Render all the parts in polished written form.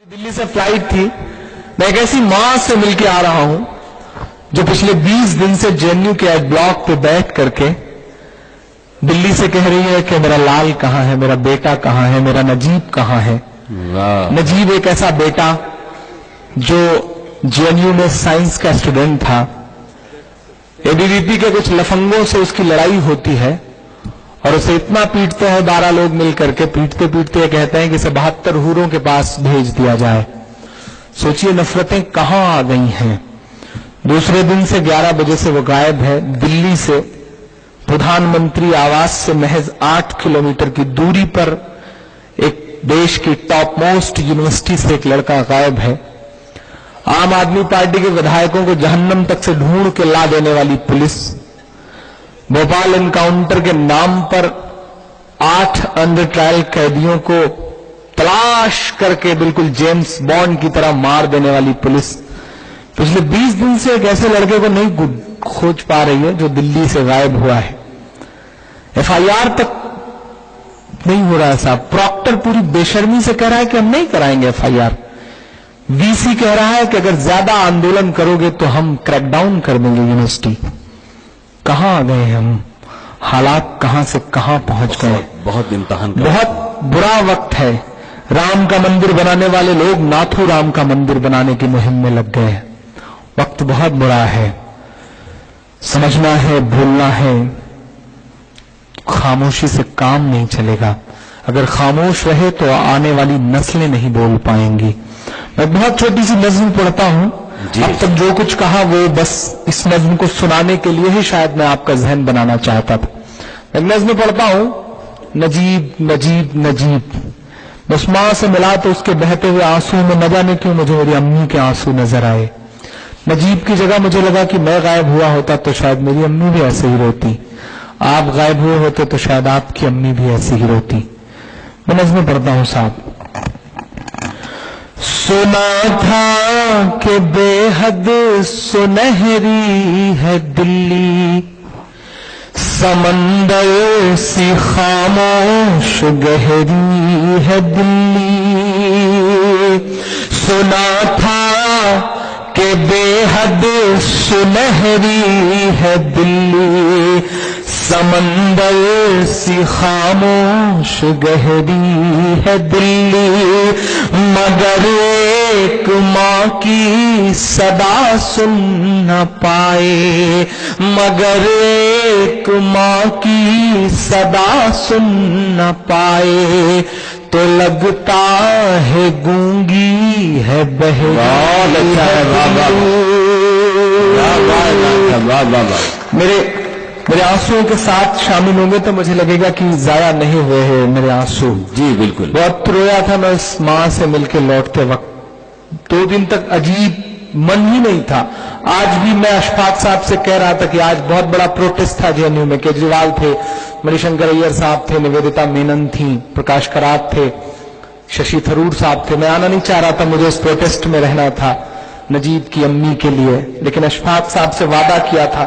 दिल्ली से फ्लाइट थी। मैं एक ऐसी मां से मिलके आ रहा हूं जो पिछले 20 दिन से जेएनयू के एड ब्लॉक पे बैठ करके दिल्ली से कह रही है कि मेरा लाल कहां है, मेरा बेटा कहां है, मेरा नजीब कहां है। नजीब एक ऐसा बेटा जो जेएनयू में साइंस का स्टूडेंट था। एबीवीपी के कुछ लफंगों से उसकी लड़ाई होती है और उसे इतना पीटते हैं 12 लोग मिलकर के, पीटते पीटते कहते हैं कि इसे 72 हूरों के पास भेज दिया जाए। सोचिए नफरतें कहां आ गई हैं। दूसरे दिन से 11 बजे से वो गायब है। दिल्ली से प्रधानमंत्री आवास से महज 8 किलोमीटर की दूरी पर एक देश की टॉप मोस्ट यूनिवर्सिटी से एक लड़का गायब है। आम आदमी पार्टी के विधायकों को जहन्नम तक से ढूंढ के ला देने वाली पुलिस, भोपाल एनकाउंटर के नाम पर 8 अंडर ट्रायल कैदियों को तलाश करके बिल्कुल जेम्स बॉन्ड की तरह मार देने वाली पुलिस पिछले 20 दिन से एक ऐसे लड़के को नहीं खोज पा रही है जो दिल्ली से गायब हुआ है। एफआईआर तक नहीं हो रहा है साहब। प्रॉक्टर पूरी बेशर्मी से कह रहा है कि हम नहीं कराएंगे एफआईआर। वीसी कह रहा है कि अगर ज्यादा आंदोलन करोगे तो हम क्रैकडाउन कर देंगे यूनिवर्सिटी। कहां आ गए हम, हालात कहां से कहां पहुंच गए। बहुत इम्तिहान, बहुत बुरा वक्त है। राम का मंदिर बनाने वाले लोग नाथू राम का मंदिर बनाने की मुहिम में लग गए। वक्त बहुत बुरा है। समझना है, भूलना है। खामोशी से काम नहीं चलेगा। अगर खामोश रहे तो आने वाली नस्लें नहीं बोल पाएंगी। मैं बहुत छोटी सी नज्म पढ़ता हूं। अब तक जो कुछ कहा वो बस इस नज्म को सुनाने के लिए ही शायद मैं आपका जहन बनाना चाहता था। मैं नज्म पढ़ता हूं, नजीब नजीब नजीब। बस मां से मिला तो उसके बहते हुए आंसू में न जाने क्यों मुझे मेरी अम्मी के आंसू नजर आए। नजीब की जगह मुझे लगा कि मैं गायब हुआ होता तो शायद मेरी अम्मी भी ऐसे ही रोती। आप गायब हुए होते तो शायद आपकी अम्मी भी ऐसी ही रोती। मैं नज्म पढ़ता हूं साहब। सुना था कि बेहद सुनहरी है दिल्ली, समंदर सी खामोश गहरी है दिल्ली। सुना था कि बेहद सुनहरी है दिल्ली, समंदर सी खामोश गहरी है दिल्ली। मगर एक माँ की सदा सुन न पाए, मगर एक माँ की सदा सुन न पाए तो लगता है गूंगी है बहरी। मेरे आंसुओं के साथ शामिल होंगे तो मुझे लगेगा कि जाया नहीं हुए हैं मेरे आंसू। जी बिल्कुल। बहुत रोया था मैं इस मां से मिलकर लौटते वक्त। 2 दिन तक अजीब मन ही नहीं था। आज भी मैं अशफाक साहब से कह रहा था कि आज बहुत बड़ा प्रोटेस्ट था जेएनयू में। केजरीवाल थे, मणिशंकर अय्यर साहब थे, निवेदिता मेनन थी, प्रकाश करात थे, शशि थरूर साहब थे। मैं आना नहीं चाह रहा था, मुझे इस प्रोटेस्ट में रहना था नजीब की अम्मी के लिए। लेकिन अशफाक साहब से वादा किया था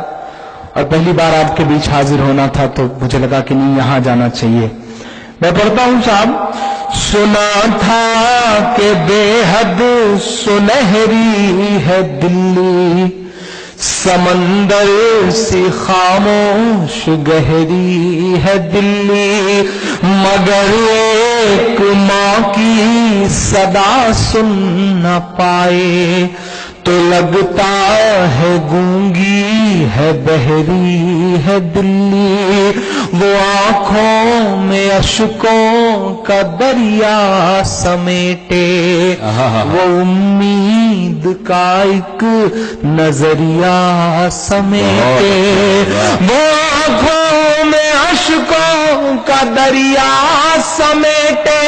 और पहली बार आपके बीच हाजिर होना था तो मुझे लगा कि नहीं, यहां जाना चाहिए। मैं पढ़ता हूं साहब। सुना था कि बेहद सुनहरी है दिल्ली, समंदर सी खामोश गहरी है दिल्ली। मगर एक माँ की सदा सुन न पाए तो लगता है गूंगी है बहरी है दिल्ली। वो आंखों में अश्कों का दरिया समेटे, वो उम्मीद का एक नजरिया समेटे। वो आंखों में अश्कों का दरिया समेटे,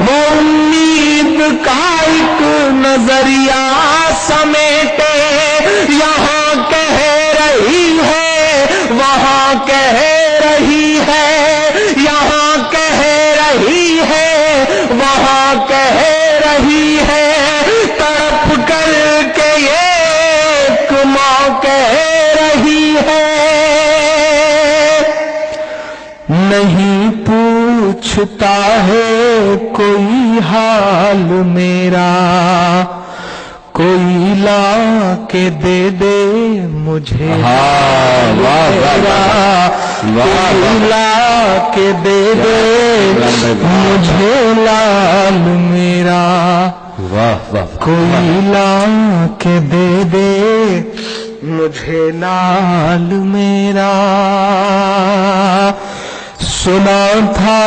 वो उम्मीद का एक नजरिया समेटे। यहाँ कह रही है, वहाँ कह रही है, यहाँ कह रही है, वहाँ कह रही है। तड़प कर के एक माँ कह रही है। नहीं पूछता है کوئی حال میرا، کوئی لا کے دے دے مجھے میرا، کوئی لا کے دے دے مجھے لال میرا، کوئی لا کے دے دے مجھے لال میرا۔ سنا تھا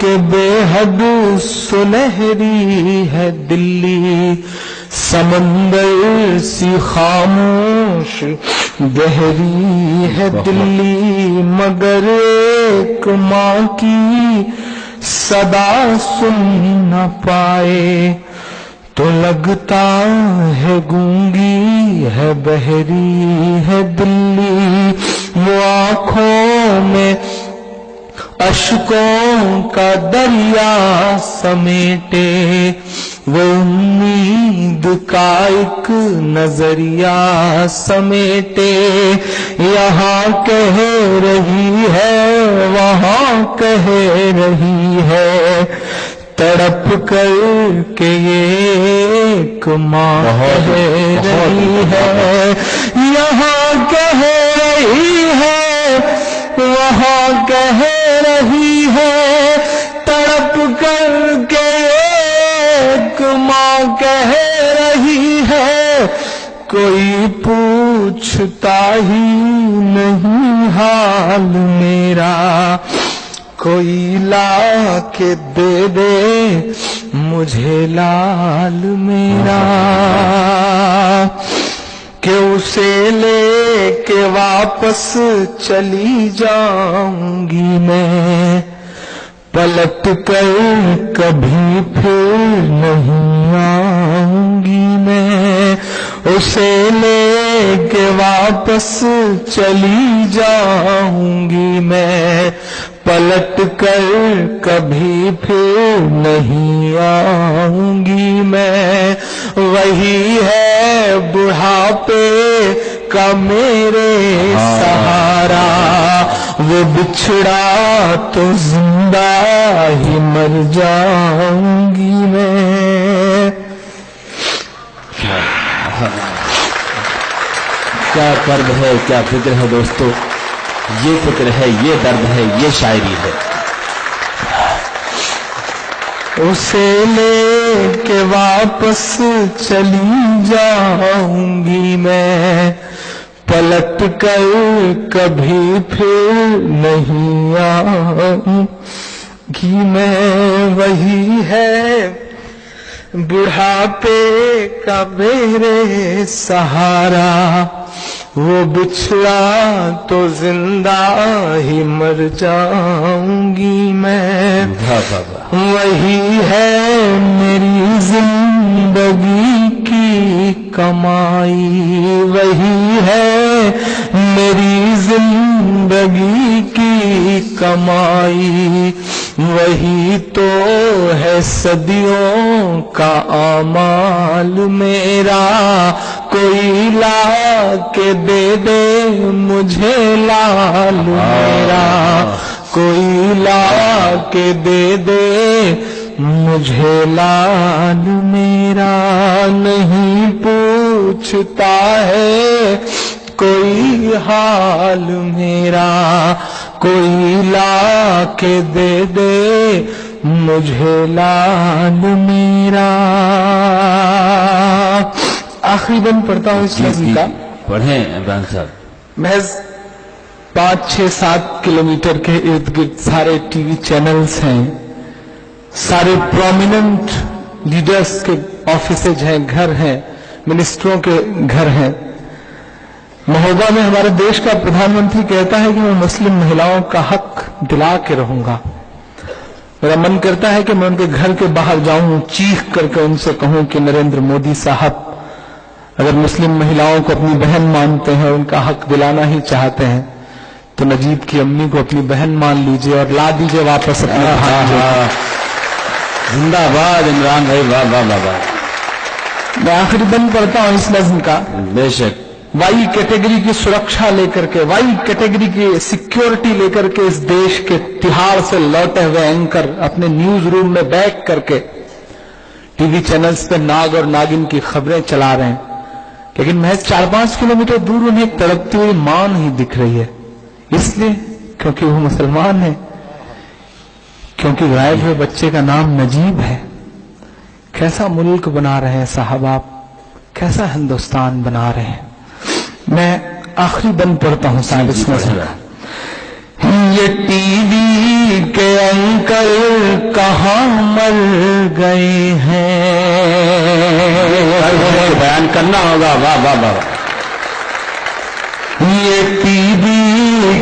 کہ بے حد سنہری ہے دلی، سمندر سی خاموش گہری ہے دلی، مگر ایک ماں کی صدا سن نہ پائے تو لگتا ہے گونگی ہے بہری ہے دلی۔ وہ آنکھوں میں اشکوں کا دریا سمیٹے، وہ امید کا ایک نظریہ سمیٹے، یہاں کہہ رہی ہے وہاں کہہ رہی ہے، تڑپ کر کے ایک ماں کہہ رہی ہے، یہاں کہہ رہی ہے وہاں کہہ رہی ہے، تڑپ کر کے ایک ماں کہہ رہی ہے، کوئی پوچھتا ہی نہیں حال میرا، کوئی لا کے دے دے مجھے لال میرا، کہ اسے لے کے واپس چلی جاؤں گی میں، پلٹ کر کبھی پھر نہیں آؤں گی میں، اسے لے کے واپس چلی جاؤں گی میں، پلٹ کر کبھی پھر نہیں آؤں گی میں، وہی ہے بڑھاپے کا میرے سہارا، وہ بچھڑا تو زندہ ہی مر جاؤں گی میں۔ کیا کرب ہے، کیا فکر ہے دوستو، یہ فکر ہے، یہ درد ہے، یہ شاعری ہے۔ اسے لے کے واپس چلی جاؤں گی میں، پلٹ کر کبھی پھر نہیں آؤں گی میں، وہی ہے بڑھاپے کا میرے سہارا، وہ بچھڑا تو زندہ ہی مر جاؤں گی میں، وہی ہے میری زندگی کی کمائی، وہی ہے میری زندگی کی کمائی، وہی تو ہے صدیوں کا اعمال میرا، کوئی لا کے دے دے مجھے لال میرا، کوئی لا کے دے دے مجھے لال میرا، نہیں پوچھتا ہے کوئی حال میرا، کوئی لا کے دے دے مجھے لال میرا۔ آخری بند پڑھتا ہوں اس نظم کا، پڑھیں عمران صاحب۔ محض 5-6-7 کلومیٹر کے ارد گرد سارے ٹی وی چینلز ہیں، سارے پرومیننٹ لیڈرز کے آفیسز ہیں، گھر ہیں، منسٹروں کے گھر ہیں۔ مہوبہ میں ہمارے دیش کا پردھان منتری کہتا ہے کہ میں مسلم مہیلاؤں کا حق دلا کے رہوں گا۔ میرا من کرتا ہے کہ میں ان کے گھر کے باہر جاؤں، چیخ کر کے ان سے کہوں کہ نریندر مودی صاحب اگر مسلم مہیلاؤں کو اپنی بہن مانتے ہیں، ان کا حق دلانا ہی چاہتے ہیں، تو نجیب کی امی کو اپنی بہن مان لیجئے اور لا دیجئے واپس اپنے بھانجے۔ زندہ باد عمران بھائی، واہ واہ واہ واہ۔ میں آخری بند پڑھتا ہوں اس نظم کا۔ بے شک۔ वाई कैटेगरी की सुरक्षा लेकर के, वाई कैटेगरी की सिक्योरिटी लेकर के इस देश के तिहाड़ से लौटे हुए एंकर अपने न्यूज रूम में बैठ करके टीवी चैनल्स पे नाग और नागिन की खबरें चला रहे हैं, लेकिन महज 4-5 किलोमीटर दूर उन्हें एक तड़पती हुई मां नहीं दिख रही है। इसलिए क्योंकि वो मुसलमान है, क्योंकि गायब हुए बच्चे का नाम नजीब है। कैसा मुल्क बना रहे हैं साहब आप, कैसा हिंदुस्तान बना रहे हैं। मैं आखिरी बंद पढ़ता हूं साहब इसमें से। ये टीवी के अंकल कहाँ मर गए हैं, बयान करना होगा। वाह वाह वाह। ये टीवी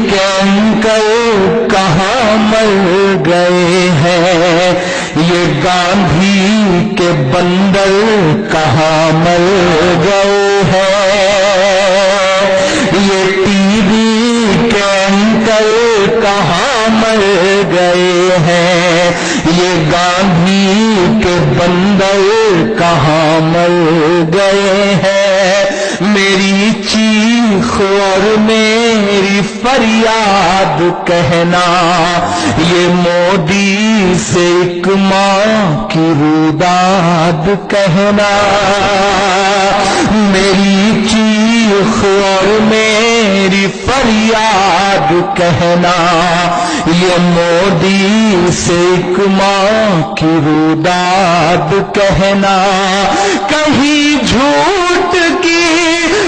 के अंकल कहाँ मर गए हैं, ये गांधी के बंदर कहाँ मर गए हैं, ये टीवी के अंकल कहाँ मर गए हैं, ये गांधी के बंदर कहाँ मर गए हैं। मेरी चीख और मेरी फरियाद कहना, ये मोदी से एक माँ की रुदाद कहना। मेरी चीख और मेरी फरियाद कहना, ये मोदी से एक माँ की रुदाद कहना। कहीं झूठ की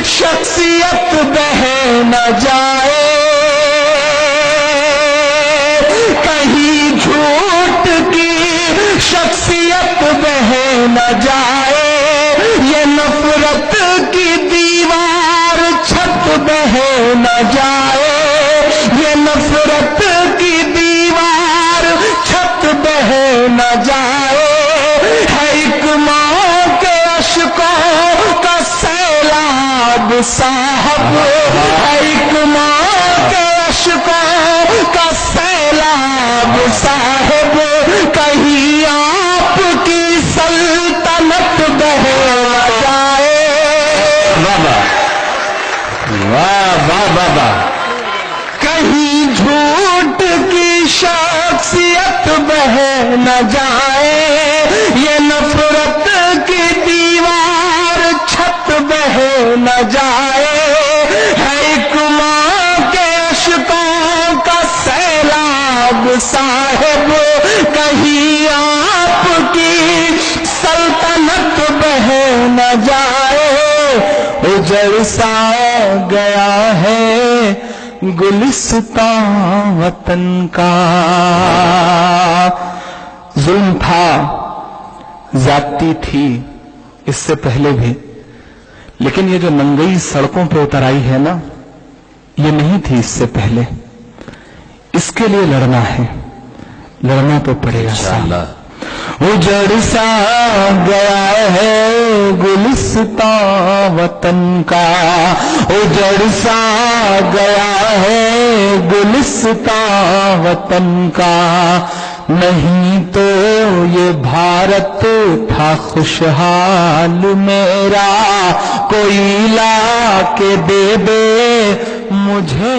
शख्सियत बह न जाए, कहीं झूठ की शख्सियत बह न जाए, ये नफरत की दीवार छत बह न जाए, ये नफरत की दीवार छत बह न जाए। है एक माँ के अश्कों का सैलाब साहब, है एक माँ के अश्कों का सैलाब साहब, कहीं आपकी सल्तनत बह न जाए। वाह वाह वाह वाह। कहीं झूठ की शख्सियत बह न जाए, ये नफरत की दीवार छत बह न जाए। है एक माँ के अश्कों का सैलाब साहिब, कहीं आपकी सल्तनत बह न जाए। उजड़ सा गया है गुलिस्तां वतन का। जुल्म था, जाती थी इससे पहले भी, लेकिन ये जो नंगई सड़कों पे उतर आई है ना, ये नहीं थी इससे पहले। इसके लिए लड़ना है, लड़ना तो पड़ेगा इंशाअल्लाह। उजड़ सा गया है गुलिस्तां वतन का, उजड़ सा गया है गुलिस्तां वतन का। नहीं तो ये भारत था खुशहाल मेरा, कोई ला के दे दे मुझे।